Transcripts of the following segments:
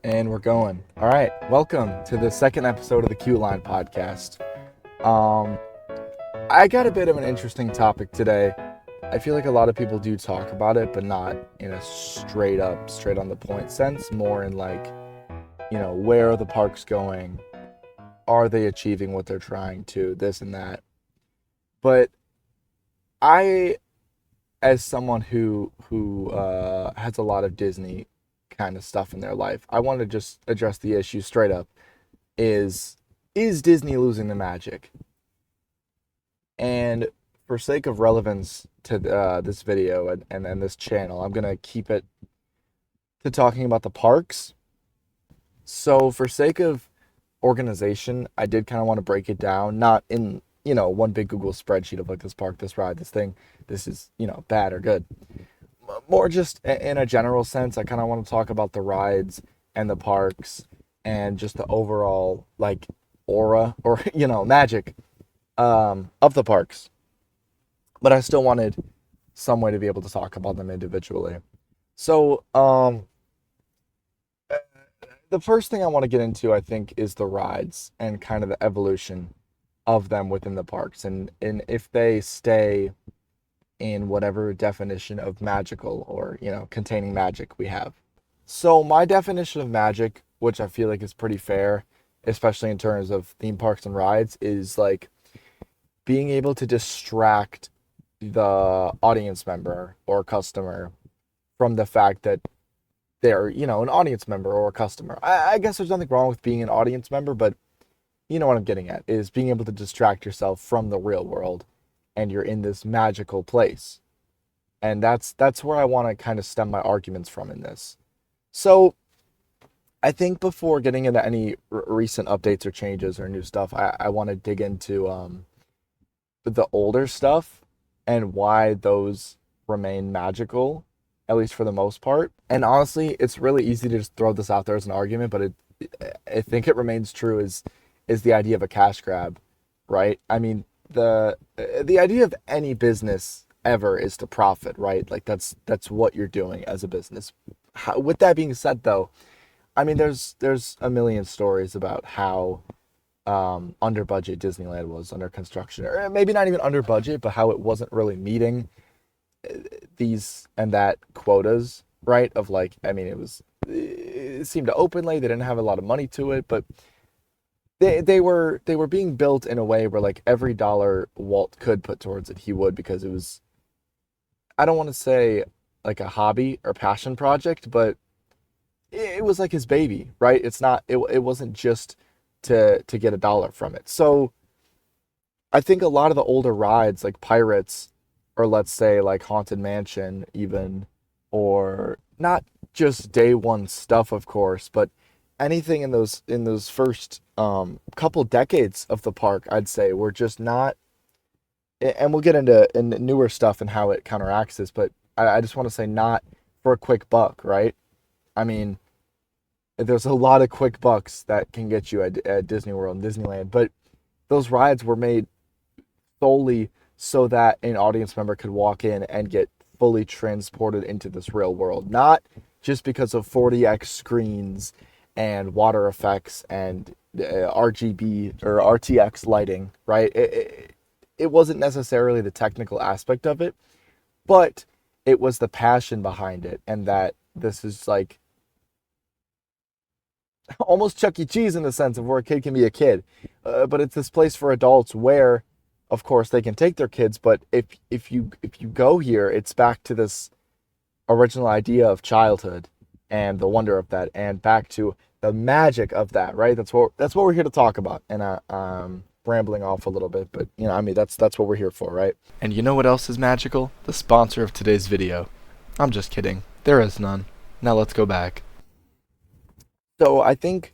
And we're going. All right. Welcome to the second episode of the Q Line podcast. Um, I got a bit of an interesting topic today. I feel like a lot of people do talk about it, but not in a straight on the point sense. More in like, where are the parks going? Are they achieving what they're trying to? This and that. But I, as someone who has a lot of Disney kind of stuff in their life, I want to just address the issue straight up. Is is Disney losing the magic? And for sake of relevance to this video and this channel, I'm gonna keep it to talking about the parks. So for sake of organization, I did kind of want to break it down, not in one big Google spreadsheet of like this park, this ride, this thing, this is bad or good. More just in a general sense, I kind of want to talk about the rides and the parks and just the overall like aura or magic of the parks. But I still wanted some way to be able to talk about them individually. So the first thing I want to get into, I think, is the rides and kind of the evolution of them within the parks, and if they stay in whatever definition of magical or containing magic we have. So my definition of magic, which I feel like is pretty fair, especially in terms of theme parks and rides, is like being able to distract the audience member or customer from the fact that they're an audience member or a customer. I guess there's nothing wrong with being an audience member, but you know what I'm getting at is being able to distract yourself from the real world and you're in this magical place. And that's where I want to kind of stem my arguments from in this. So I think before getting into any recent updates or changes or new stuff, I want to dig into the older stuff and why those remain magical, at least for the most part. And honestly, it's really easy to just throw this out there as an argument, but I think it remains true is the idea of a cash grab, right? I mean, the idea of any business ever is to profit, right? Like that's what you're doing as a business. With that being said, though, I mean, there's a million stories about how under budget Disneyland was under construction, or maybe not even under budget, but how it wasn't really meeting these and that quotas, right? Of like, I mean, it seemed to open late. They didn't have a lot of money to it, but they were being built in a way where like every dollar Walt could put towards it, he would, because it was, I don't want to say like a hobby or passion project, but it was like his baby, right? It wasn't just to get a dollar from it. So I think a lot of the older rides like Pirates, or let's say like Haunted Mansion even, or not just day one stuff, of course, but anything in those first couple decades of the park, I'd say were just not. And we'll get into newer stuff and how it counteracts this, but I just want to say not for a quick buck, right? I mean, there's a lot of quick bucks that can get you at Disney World and Disneyland, but those rides were made solely so that an audience member could walk in and get fully transported into this real world, not just because of 40x screens and water effects and RGB or RTX lighting, right? It wasn't necessarily the technical aspect of it, but it was the passion behind it, and that this is like almost Chuck E. Cheese in the sense of where a kid can be a kid, but it's this place for adults where, of course, they can take their kids. But if you go here, it's back to this original idea of childhood and the wonder of that, and back to the magic of that, right? That's what we're here to talk about. And rambling off a little bit, but I mean, that's what we're here for, right? And you know what else is magical? The sponsor of today's video. I'm just kidding. There is none. Now let's go back. So I think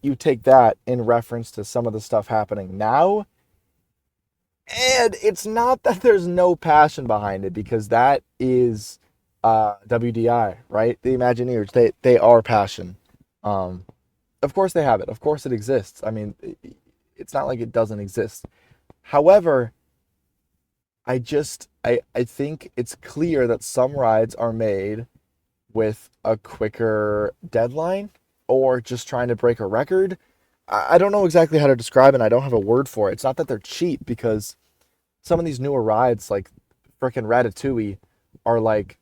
you take that in reference to some of the stuff happening now, and it's not that there's no passion behind it, because that is WDI, right? The Imagineers, they are passion. Of course they have it. Of course it exists. I mean, it's not like it doesn't exist. However, I think it's clear that some rides are made with a quicker deadline, or just trying to break a record. I don't know exactly how to describe it. And I don't have a word for it. It's not that they're cheap, because some of these newer rides, like frickin' Ratatouille, are like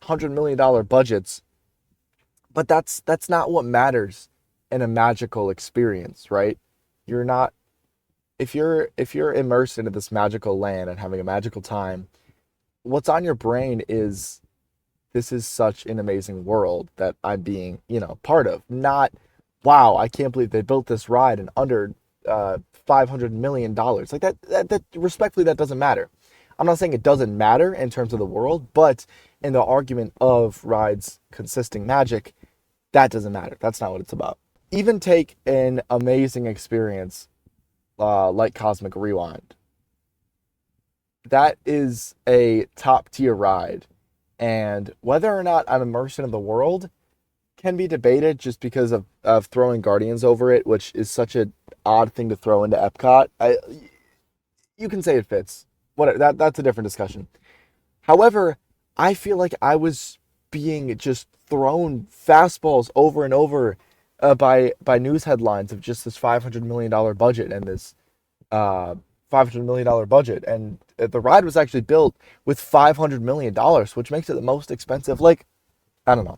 $100 million budgets, but that's not what matters in a magical experience, right? You're not if you're immersed into this magical land and having a magical time, what's on your brain is, this is such an amazing world that I'm being, part of. Not, wow, I can't believe they built this ride in under $500 million. Like that respectfully, that doesn't matter. I'm not saying it doesn't matter in terms of the world, but in the argument of rides consisting magic, that doesn't matter. That's not what it's about. Even take an amazing experience like Cosmic Rewind. That is a top tier ride. And whether or not I'm immersed in the world can be debated, just because of throwing Guardians over it, which is such an odd thing to throw into Epcot. You can say it fits. Whatever, that's a different discussion. However, I feel like I was being just thrown fastballs over and over by news headlines of just this $500 million budget and this $500 million budget, and the ride was actually built with $500 million, which makes it the most expensive. Like, I don't know.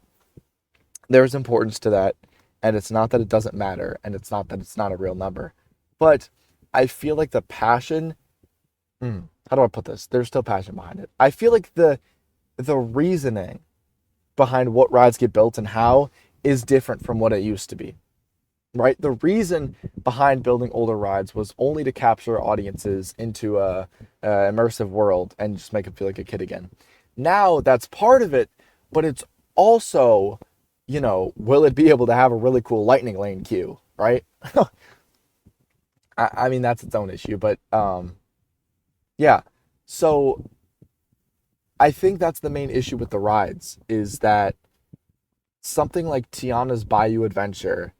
There's importance to that, and it's not that it doesn't matter, and it's not that it's not a real number, but I feel like the passion. How do I put this? There's still passion behind it. I feel like the reasoning behind what rides get built and how is different from what it used to be. Right? The reason behind building older rides was only to capture audiences into a immersive world and just make them feel like a kid again. Now that's part of it, but it's also, will it be able to have a really cool lightning lane queue, right? I mean, that's its own issue, but yeah. So I think that's the main issue with the rides, is that something like Tiana's Bayou Adventure,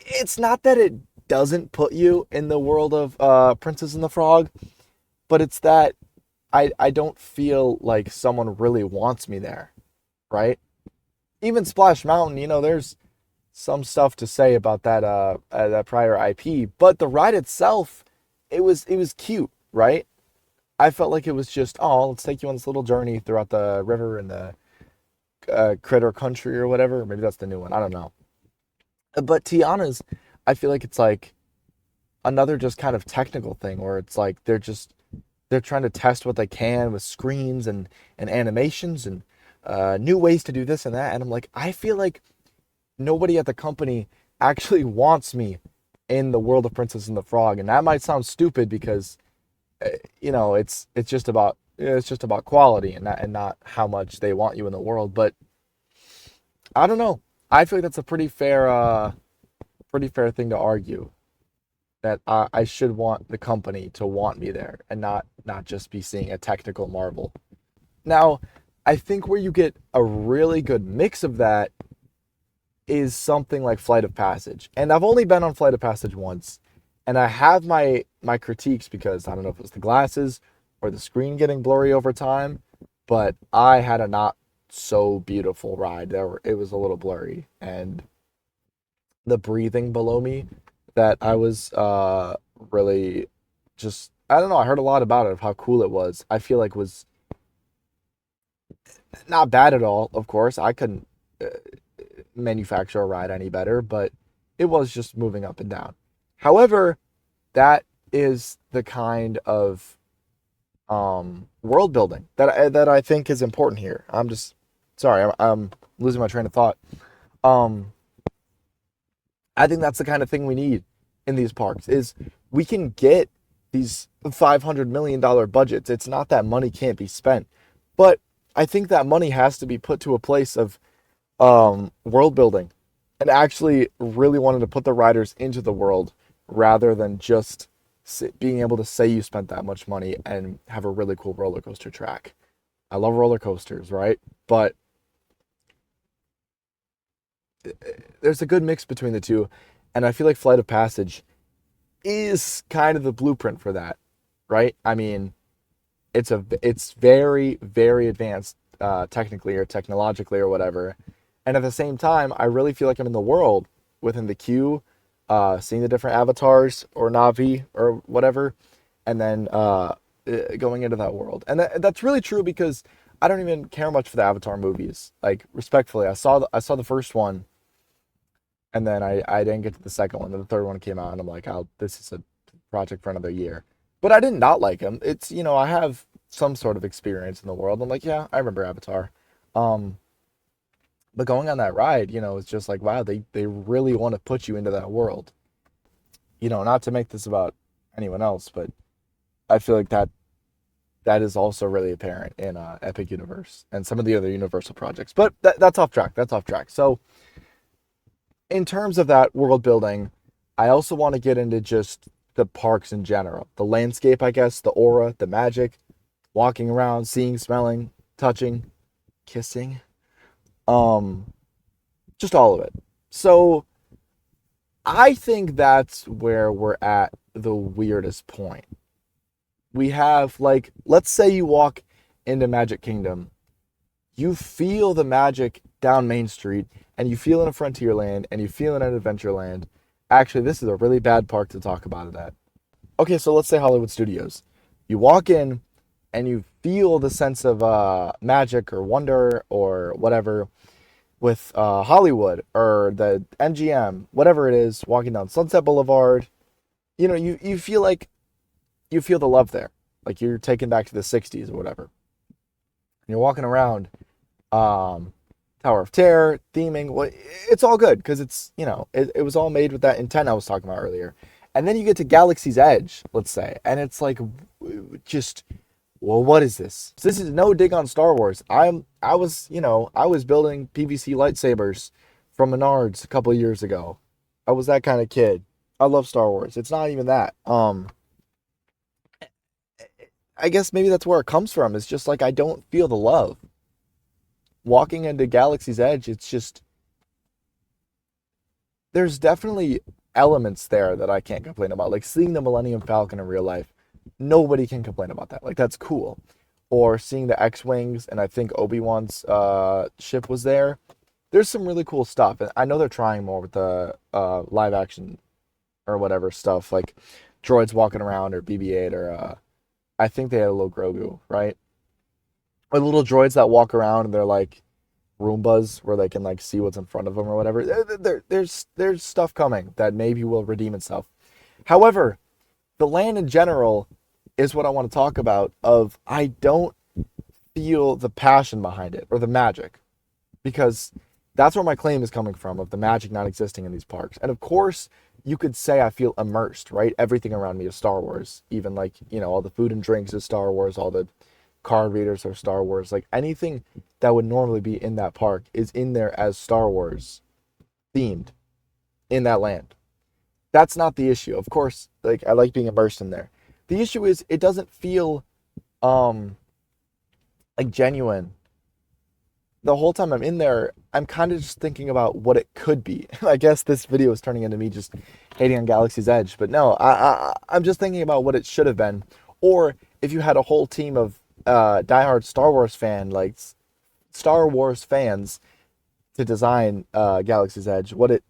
it's not that it doesn't put you in the world of Princess and the Frog, but it's that I don't feel like someone really wants me there, right? Even Splash Mountain, there's some stuff to say about that prior IP, but the ride itself, it was cute, right? I felt like it was just, oh, let's take you on this little journey throughout the river and the Critter Country or whatever. Maybe that's the new one. I don't know. But Tiana's, I feel like it's like another just kind of technical thing, where it's like they're trying to test what they can with screens and animations and new ways to do this and that. And I'm like, I feel like nobody at the company actually wants me in the world of Princess and the Frog. And that might sound stupid, because it's just about quality and not how much they want you in the world. But I don't know. I feel like that's a pretty fair thing to argue, that I should want the company to want me there, and not just be seeing a technical marvel. Now, I think where you get a really good mix of that is something like Flight of Passage. And I've only been on Flight of Passage once, and I have my critiques, because I don't know if it was the glasses or the screen getting blurry over time, but I had a not so beautiful ride. It was a little blurry, and the breathing below me, that I was really just, I don't know, I heard a lot about it, of how cool it was. I feel like was not bad at all. Of course, I couldn't uh, manufacture a ride any better, but it was just moving up and down. However, that is the kind of world building that I think is important here. I'm just sorry, I'm losing my train of thought. Um, I think that's the kind of thing we need in these parks, is we can get these $500 million budgets. It's not that money can't be spent, but I think that money has to be put to a place of world building, and actually really wanting to put the riders into the world, rather than just being able to say you spent that much money and have a really cool roller coaster track. I love roller coasters, right? But there's a good mix between the two, and I feel like Flight of Passage is kind of the blueprint for that, right? I mean, it's very very advanced technically or technologically or whatever, And at the same time, I really feel like I'm in the world within the queue, seeing the different avatars or Navi or whatever, and then going into that world. And that's really true because I don't even care much for the Avatar movies. Like respectfully, I saw the first one, and then I didn't get to the second one. Then the third one came out, and I'm like, oh, this is a project for another year. But I did not like them. It's I have some sort of experience in the world. I'm like, yeah, I remember Avatar. Um, but going on that ride, it's just like, wow, they really want to put you into that world. Not to make this about anyone else, but I feel like that is also really apparent in Epic Universe and some of the other Universal projects. But that's off track. That's off track. So in terms of that world building, I also want to get into just the parks in general, the landscape, I guess, the aura, the magic, walking around, seeing, smelling, touching, kissing, um, just all of it. So I think that's where we're at the weirdest point. We have, like, let's say you walk into Magic Kingdom, you feel the magic down Main Street, and you feel in a Frontierland, and you feel in an Adventureland. Actually, this is a really bad park to talk about it at. Okay, so let's say Hollywood Studios. You walk in, and you feel the sense of magic or wonder or whatever with Hollywood or the MGM, whatever it is, walking down Sunset Boulevard. You feel like you feel the love there, like you're taken back to the '60s or whatever. And you're walking around, um, Tower of Terror theming. Well, it's all good because it was all made with that intent I was talking about earlier. And then you get to Galaxy's Edge, let's say, and it's like just well, what is this? So this is no dig on Star Wars. I was building PVC lightsabers from Menards a couple of years ago. I was that kind of kid. I love Star Wars. It's not even that. I guess maybe that's where it comes from. It's just like I don't feel the love. Walking into Galaxy's Edge, it's just there's definitely elements there that I can't complain about. Like seeing the Millennium Falcon in real life, nobody can complain about that. Like that's cool. Or seeing the X-wings, and I think Obi-Wan's ship was there. There's some really cool stuff, and I know they're trying more with the live action or whatever stuff, like droids walking around or BB-8 or I think they had a little Grogu, right? Or little droids that walk around and they're like Roombas where they can like see what's in front of them or whatever. There's stuff coming that maybe will redeem itself. However, the land in general is what I want to talk about. Of I don't feel the passion behind it or the magic because that's where my claim is coming from of the magic not existing in these parks. And of course, you could say I feel immersed, right? Everything around me is Star Wars. Even like, all the food and drinks is Star Wars, all the card readers are Star Wars. Like anything that would normally be in that park is in there as Star Wars themed in that land. That's not the issue. Of course, like I like being immersed in there. The issue is it doesn't feel um like genuine. The whole time I'm in there, I'm kind of just thinking about what it could be. I guess this video is turning into me just hating on Galaxy's Edge, but no, I'm just thinking about what it should have been. Or if you had a whole team of diehard Star Wars fans to design Galaxy's Edge, what it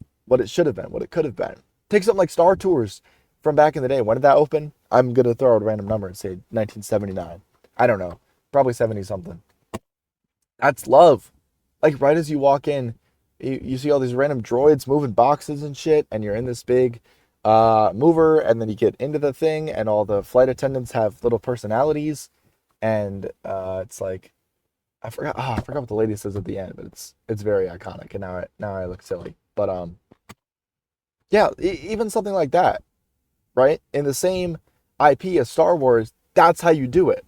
should have been, what it could have been. Take something like Star Tours from back in the day. When did that open? I'm gonna throw out a random number and say 1979. I don't know, probably 70 something. That's love. Like right as you walk in, you see all these random droids moving boxes and shit, and you're in this big mover, and then you get into the thing, and all the flight attendants have little personalities, and it's like I forgot what the lady says at the end, but it's very iconic, and now I look silly, but yeah, even something like that, right? In the same IP as Star Wars, that's how you do it.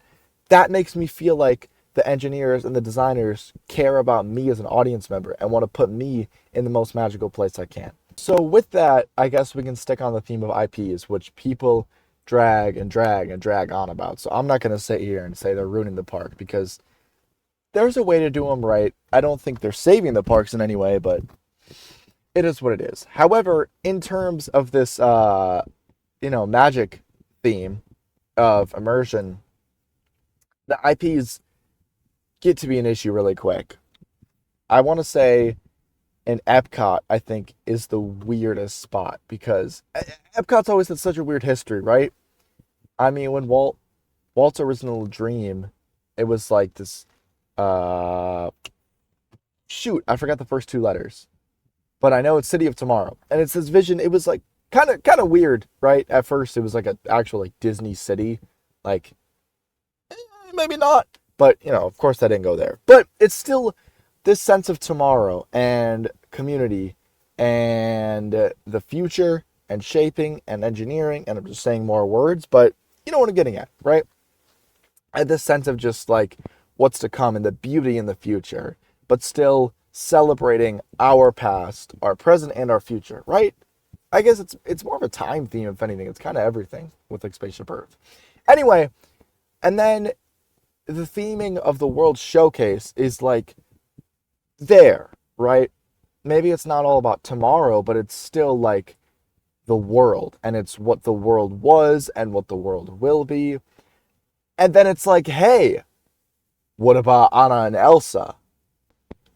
That makes me feel like the engineers and the designers care about me as an audience member and want to put me in the most magical place I can. So with that, I guess we can stick on the theme of IPs, which people drag and drag and drag on about. So I'm not going to sit here and say they're ruining the park because there's a way to do them right. I don't think they're saving the parks in any way, but it is what it is. However, in terms of this, magic theme of immersion, the IPs get to be an issue really quick. I want to say And Epcot, I think, is the weirdest spot because Epcot's always had such a weird history, right? I mean, when Walt's original dream, it was like this. Uh, shoot, I forgot the first two letters, but I know it's City of Tomorrow, and it's this vision. It was like kind of weird, right? At first, it was like an actual like Disney city, like maybe not, but of course, that didn't go there. But it's still this sense of tomorrow and community and the future and shaping and engineering. And I'm just saying more words, but you know what I'm getting at, right? I had this sense of just like what's to come and the beauty in the future, but still celebrating our past, our present, and our future, right? I guess it's more of a time theme, if anything. It's kind of everything with like Spaceship Earth. Anyway, and then the theming of the World Showcase is like there, right? Maybe it's not all about tomorrow, but it's still like the world, and it's what the world was and what the world will be. And then it's like, hey, what about Anna and Elsa?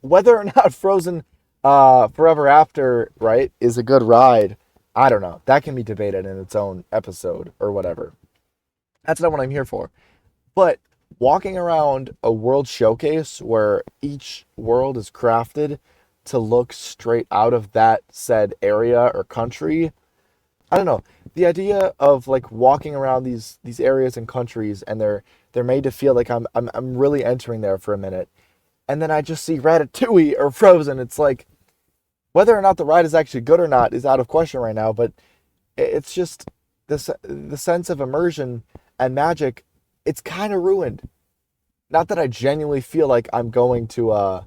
Whether or not Frozen Forever After, right, is a good ride, I don't know. That can be debated in its own episode or whatever. That's not what I'm here for. But walking around a world showcase where each world is crafted to look straight out of that said area or country, I don't know. The idea of like walking around these areas and countries, and they're made to feel like I'm really entering there for a minute, and then I just see Ratatouille or Frozen. It's like whether or not the ride is actually good or not is out of question right now. But it's just the sense of immersion and magic. It's kind of ruined. Not that I genuinely feel like I'm going to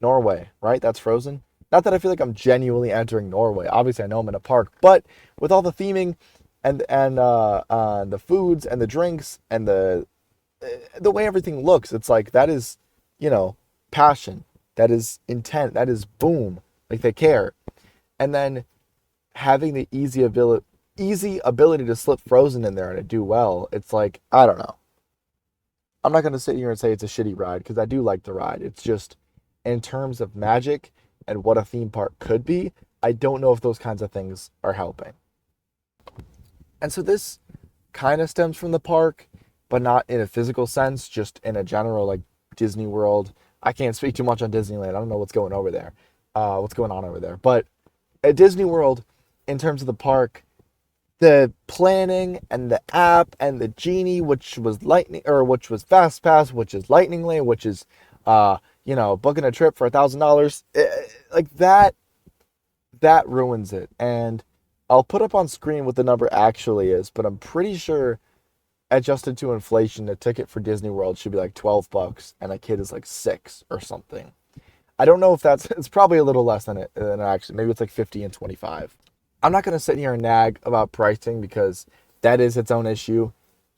Norway, right? That's Frozen. Not that I feel like I'm genuinely entering Norway. Obviously, I know I'm in a park, but with all the theming and the foods and the drinks and the way everything looks, it's like that is, you know, passion. That is intent. That is boom. Like they care. And then having the easy ability to slip Frozen in there and to do well, it's like I don't know. I'm not gonna sit here and say it's a shitty ride because I do like the ride. It's just in terms of magic and what a theme park could be, I don't know if those kinds of things are helping. And so this kind of stems from the park, but not in a physical sense, just in a general like Disney World. I can't speak too much on Disneyland. I don't know what's going on over there. But at Disney World, in terms of the park, the planning and the app and the genie, which was lightning or which was fast pass, which is lightning lane, which is booking a trip for $1,000, like that ruins it. And I'll put up on screen what the number actually is, but I'm pretty sure adjusted to inflation, a ticket for Disney World should be like $12 and a kid is like 6 or something. I don't know if it's probably a little less than actually. Maybe it's like 50 and 25. I'm not going to sit here and nag about pricing because that is its own issue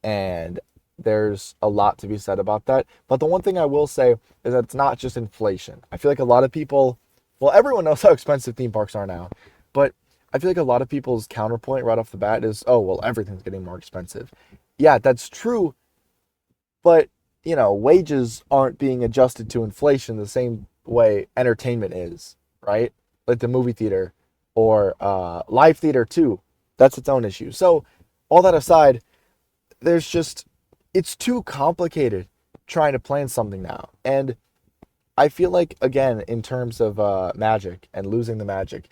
and there's a lot to be said about that. But the one thing I will say is that it's not just inflation. I feel like a lot of people, well, everyone knows how expensive theme parks are now, but I feel like a lot of people's counterpoint right off the bat is, oh, well, everything's getting more expensive. Yeah, that's true, but wages aren't being adjusted to inflation the same way entertainment is, right? Like the movie theater or live theater too. That's its own issue. So all that aside, it's too complicated trying to plan something now. And I feel like, again, in terms of magic and losing the magic,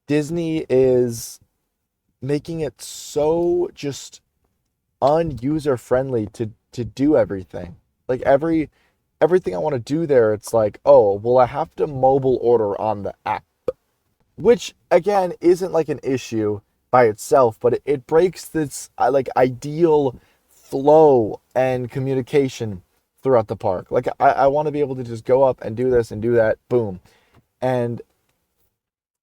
Disney is making it so just unuser friendly to do everything. Like everything I want to do there, it's like, oh, well, I have to mobile order on the app, which again isn't like an issue by itself, but it breaks this like ideal flow and communication throughout the park. Like I want to be able to just go up and do this and do that, boom. And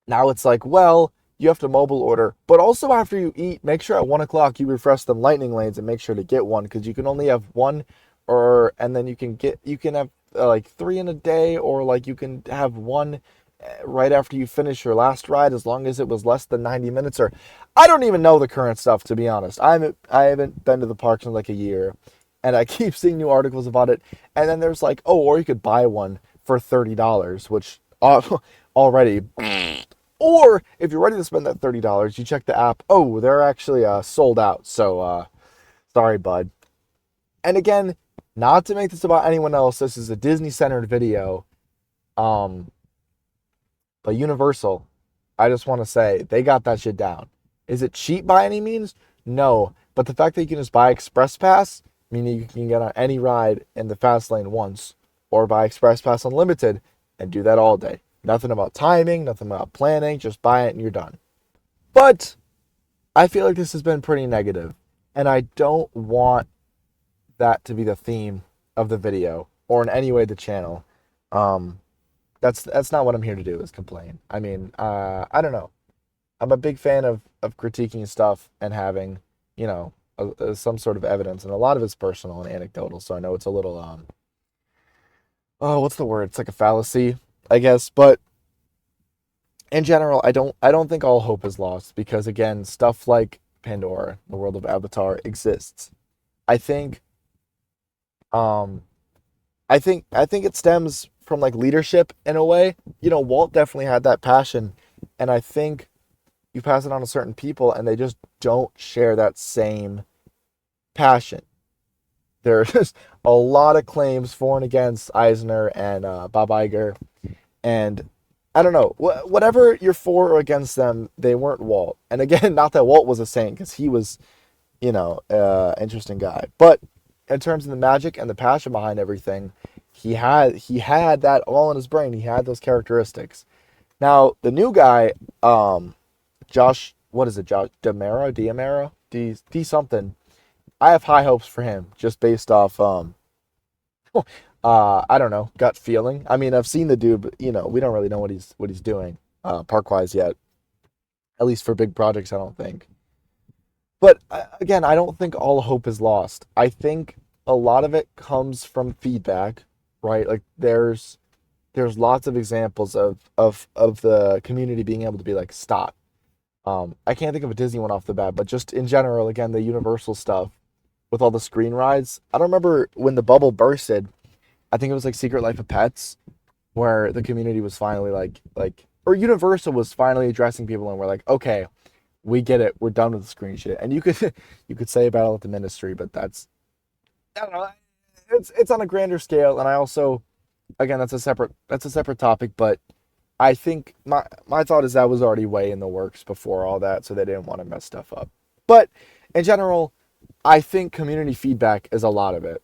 now it's like, well, you have to mobile order, but also after you eat, make sure at 1 o'clock you refresh them lightning lanes and make sure to get one because you can only have one, and then you can have like 3 in a day, or like you can have one right after you finish your last ride as long as it was less than 90 minutes. Or I don't even know the current stuff, to be honest. I haven't been to the parks in like a year, and I keep seeing new articles about it. And then there's like, oh, or you could buy one for $30, which already. Or if you're ready to spend that $30, you check the app. Oh, they're actually sold out. So sorry, bud. And again, not to make this about anyone else. This is a Disney centered video. Um, but Universal, I just want to say they got that shit down. Is it cheap by any means? No. But the fact that you can just buy Express Pass, meaning you can get on any ride in the fast lane once, or buy Express Pass Unlimited and do that all day. Nothing about timing, nothing about planning, just buy it and you're done. But I feel like this has been pretty negative, and I don't want that to be the theme of the video or in any way the channel. Um, that's not what I'm here to do is complain. I mean, I don't know. I'm a big fan of critiquing stuff and having, some sort of evidence, and a lot of it's personal and anecdotal. So I know it's a little oh, what's the word? It's like a fallacy, I guess. But in general, I don't think all hope is lost because again, stuff like Pandora, the world of Avatar exists. I think um I think it stems from like leadership in a way. Walt definitely had that passion, and I think you pass it on to certain people and they just don't share that same passion. There's a lot of claims for and against Eisner and Bob Iger, and I don't know. Whatever you're for or against them, they weren't Walt. And again, not that Walt was a saint, because he was, interesting guy. But in terms of the magic and the passion behind everything, he had that all in his brain. He had those characteristics. Now the new guy, Josh, what is it, Josh Diamaro, D something. I have high hopes for him just based off I don't know, gut feeling. I mean, I've seen the dude, but we don't really know what he's doing park wise yet. At least for big projects, I don't think. But again, I don't think all hope is lost. I think a lot of it comes from feedback, right? Like there's lots of examples of the community being able to be like, stop. I can't think of a Disney one off the bat, but just in general, again, the Universal stuff with all the screen rides. I don't remember when the bubble bursted. I think it was like Secret Life of Pets, where the community was finally or Universal was finally addressing people, and we're like, okay, we get it, we're done with the screen shit. And you could you could say Battle at the Ministry, but I don't know, it's on a grander scale, and I also, again, that's a separate topic, but I think my thought is that was already way in the works before all that, so they didn't want to mess stuff up. But in general, I think community feedback is a lot of it.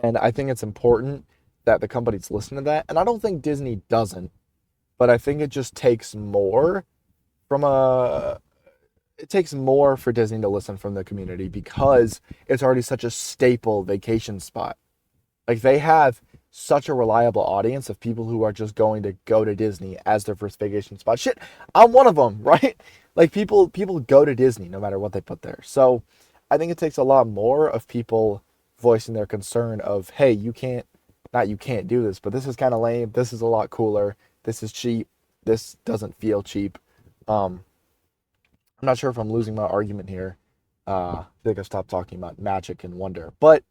And I think it's important that the companies listen to that. And I don't think Disney doesn't, but I think it just takes more from a it takes more for Disney to listen from the community because it's already such a staple vacation spot. Like they have such a reliable audience of people who are just going to go to Disney as their first vacation spot. Shit, I'm one of them, right? Like people go to Disney no matter what they put there. So I think it takes a lot more of people voicing their concern of, hey, you can't, not you can't do this, but this is kind of lame. This is a lot cooler. This is cheap. This doesn't feel cheap. Um, I'm not sure if I'm losing my argument here. I think I stopped talking about magic and wonder, but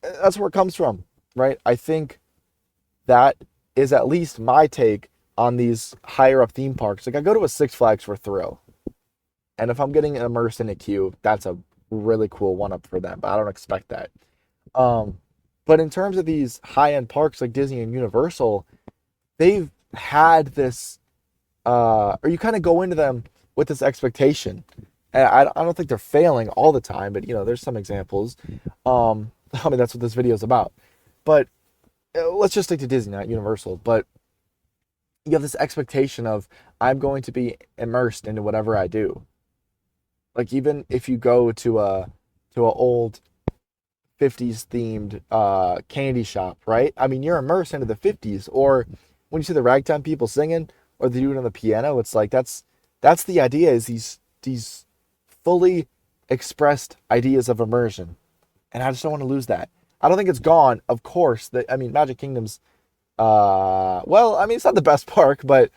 that's where it comes from, right? I think that is at least my take on these higher up theme parks. Like I go to a Six Flags for thrill, and if I'm getting immersed in a queue, that's a really cool one up for them. But I don't expect that. Um, but in terms of these high end parks like Disney and Universal, they've had this, or you kind of go into them with this expectation. And I don't think they're failing all the time, but there's some examples. I mean, that's what this video is about. But let's just stick to Disney, not Universal. But you have this expectation of I'm going to be immersed into whatever I do. Like even if you go to a old 50s themed candy shop, right? I mean, you're immersed into the 50s. Or when you see the ragtime people singing or they do it on the piano, it's like that's the idea, is these fully expressed ideas of immersion. And I just don't want to lose that. I don't think it's gone, of course. I mean, Magic Kingdom's well, I mean, it's not the best park, but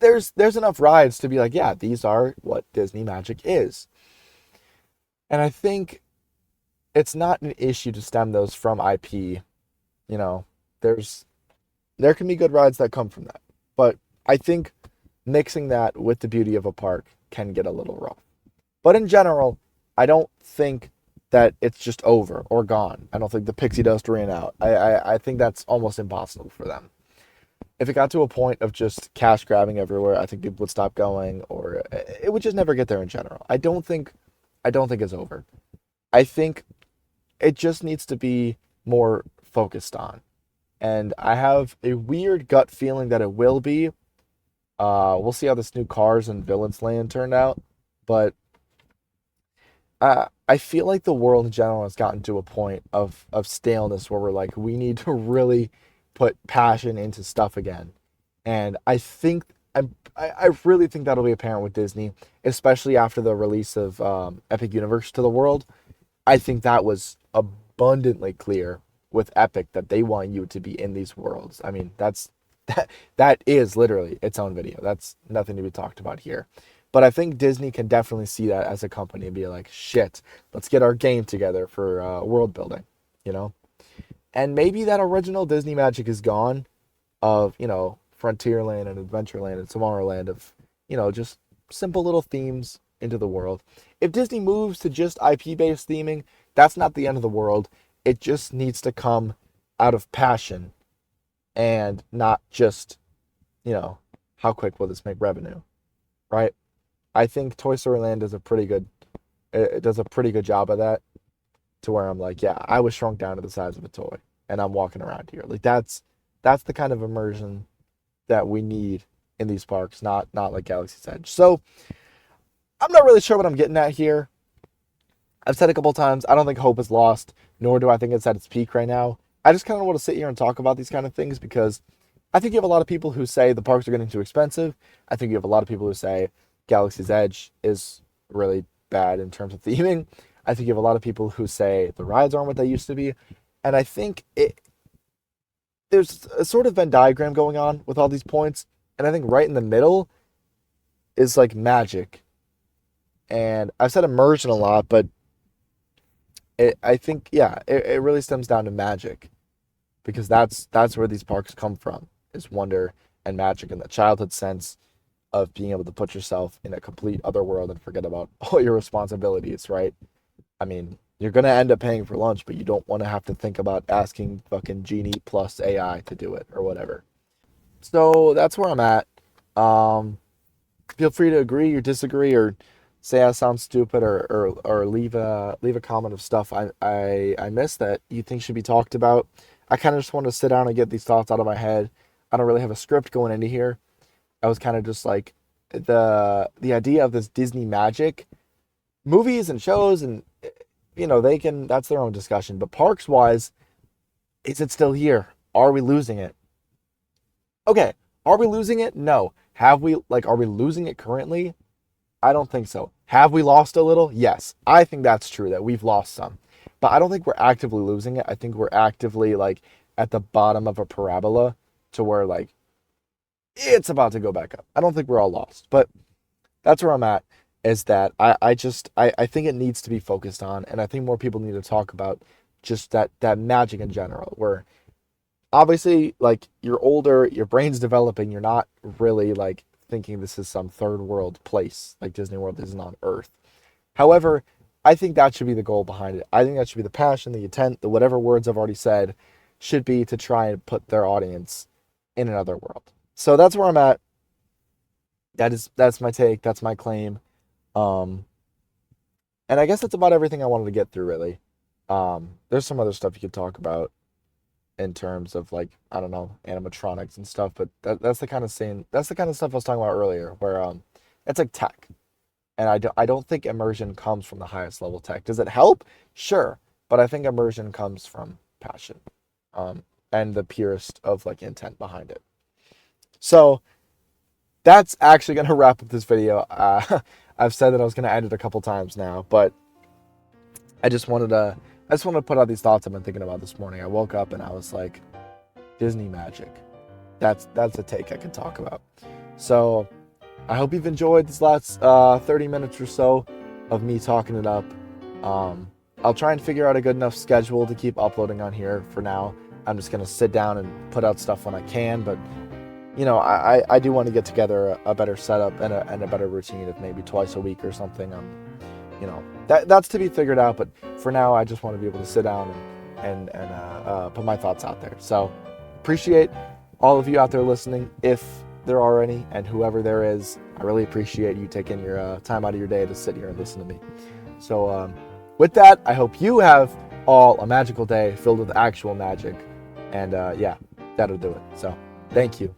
there's enough rides to be like, yeah, these are what Disney Magic is. And I think it's not an issue to stem those from IP. You know, there's there can be good rides that come from that. But I think mixing that with the beauty of a park can get a little rough. But in general, I don't think that it's just over or gone. I don't think the pixie dust ran out. I think that's almost impossible for them. If it got to a point of just cash grabbing everywhere, I think people would stop going, or it would just never get there in general. I don't think it's over. I think it just needs to be more focused on. And I have a weird gut feeling that it will be. We'll see how this new Cars and Villains Land turned out, but I feel like the world in general has gotten to a point of staleness where we're like, we need to really put passion into stuff again. And I really think that'll be apparent with Disney, especially after the release of Epic Universe to the world. I think that was abundantly clear with Epic that they want you to be in these worlds. I mean, that is literally its own video. That's nothing to be talked about here. But I think Disney can definitely see that as a company and be like, shit, let's get our game together for world building, you know? And maybe that original Disney magic is gone of, Frontierland and Adventureland and Tomorrowland of, just simple little themes into the world. If Disney moves to just IP-based theming, that's not the end of the world. It just needs to come out of passion and not just, how quick will this make revenue, right? I think Toy Story Land does a pretty good, it does a pretty good job of that, to where I'm like, yeah, I was shrunk down to the size of a toy and I'm walking around here. Like that's the kind of immersion that we need in these parks, not like Galaxy's Edge. So I'm not really sure what I'm getting at here. I've said a couple times, I don't think hope is lost, nor do I think it's at its peak right now. I just kind of want to sit here and talk about these kind of things because I think you have a lot of people who say the parks are getting too expensive. I think you have a lot of people who say Galaxy's Edge is really bad in terms of theming. I think you have a lot of people who say the rides aren't what they used to be. And I think there's a sort of Venn diagram going on with all these points. And I think right in the middle is like magic. And I've said immersion a lot, but I think, yeah, it really stems down to magic. Because that's where these parks come from, is wonder and magic and the childhood sense of being able to put yourself in a complete other world and forget about all your responsibilities, right? I mean, you're going to end up paying for lunch, but you don't want to have to think about asking fucking Genie plus AI to do it or whatever. So that's where I'm at. Um, Feel free to agree or disagree or say I sound stupid or leave a comment of stuff I missed that you think should be talked about. I kind of just want to sit down and get these thoughts out of my head. I don't really have a script going into here. I was kind of just like the idea of this Disney magic, movies and shows, and they can, that's their own discussion. But parks wise, is it still here? Are we losing it? Okay, are we losing it? No. Are we losing it currently? I don't think so. Have we lost a little? Yes. I think that's true, that we've lost some. But I don't think we're actively losing it. I think we're actively like at the bottom of a parabola to where like it's about to go back up. I don't think we're all lost. But that's where I'm at, is that I think it needs to be focused on, and I think more people need to talk about just that magic in general, where obviously like you're older, your brain's developing, you're not really like thinking this is some third world place like Disney World isn't on Earth. However, I think that should be the goal behind it. I think that should be the passion, the intent, the whatever words I've already said should be to try and put their audience in another world. So that's where I'm at. That's my take, that's my claim. Um and I guess that's about everything I wanted to get through really. There's some other stuff you could talk about in terms of like, I don't know, animatronics and stuff, but that's the kind of stuff I was talking about earlier, where it's like tech. And I don't think immersion comes from the highest level tech. Does it help? Sure. But I think immersion comes from passion. And the purest of like intent behind it. So that's actually gonna wrap up this video. I've said that I was gonna end it a couple times now, but I just wanted to put out these thoughts I've been thinking about this morning. I woke up and I was like, Disney magic. That's a take I can talk about. So I hope you've enjoyed this last 30 minutes or so of me talking it up. I'll try and figure out a good enough schedule to keep uploading on here for now. I'm just going to sit down and put out stuff when I can, but I do want to get together a better setup and a better routine of maybe twice a week or something. That's to be figured out. But for now, I just want to be able to sit down and put my thoughts out there. So appreciate all of you out there listening, if there are any, and whoever there is. I really appreciate you taking your time out of your day to sit here and listen to me. So with that, I hope you have all a magical day filled with actual magic. And yeah, that'll do it. So thank you.